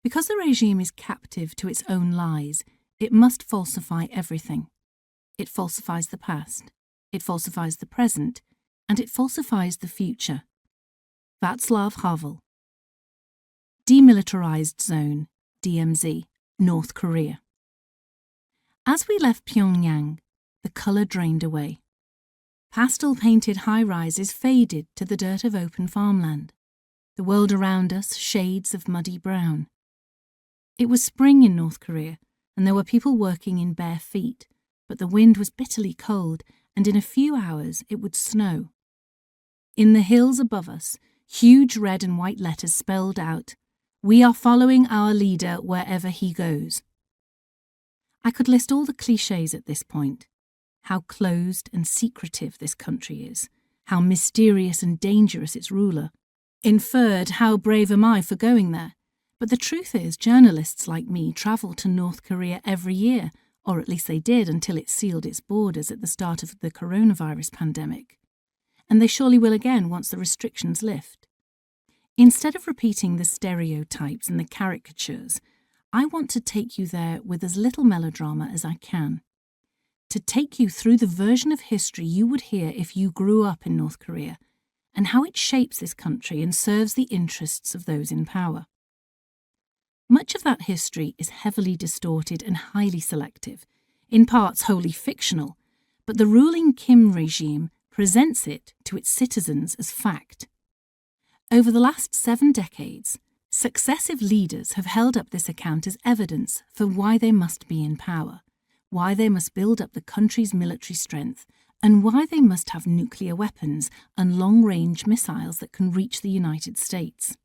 Because the regime is captive to its own lies, it must falsify everything. It falsifies the past, it falsifies the present, and it falsifies the future. Václav Havel. Demilitarized Zone, DMZ, North Korea. As we left Pyongyang, the colour drained away. Pastel-painted high-rises faded to the dirt of open farmland. The world around us shades of muddy brown. It was spring in North Korea, and there were people working in bare feet, but the wind was bitterly cold, and in a few hours it would snow. In the hills above us, huge red and white letters spelled out, "We are following our leader wherever he goes." I could list all the clichés at this point. How closed and secretive this country is, how mysterious and dangerous its ruler. Inferred, how brave am I for going there? But the truth is, journalists like me travel to North Korea every year, or at least they did until it sealed its borders at the start of the coronavirus pandemic. And they surely will again once the restrictions lift. Instead of repeating the stereotypes and the caricatures, I want to take you there with as little melodrama as I can. To take you through the version of history you would hear if you grew up in North Korea, and how it shapes this country and serves the interests of those in power. Much of that history is heavily distorted and highly selective, in parts wholly fictional, but the ruling Kim regime presents it to its citizens as fact. Over the last 7 decades, successive leaders have held up this account as evidence for why they must be in power, why they must build up the country's military strength, and why they must have nuclear weapons and long-range missiles that can reach the United States.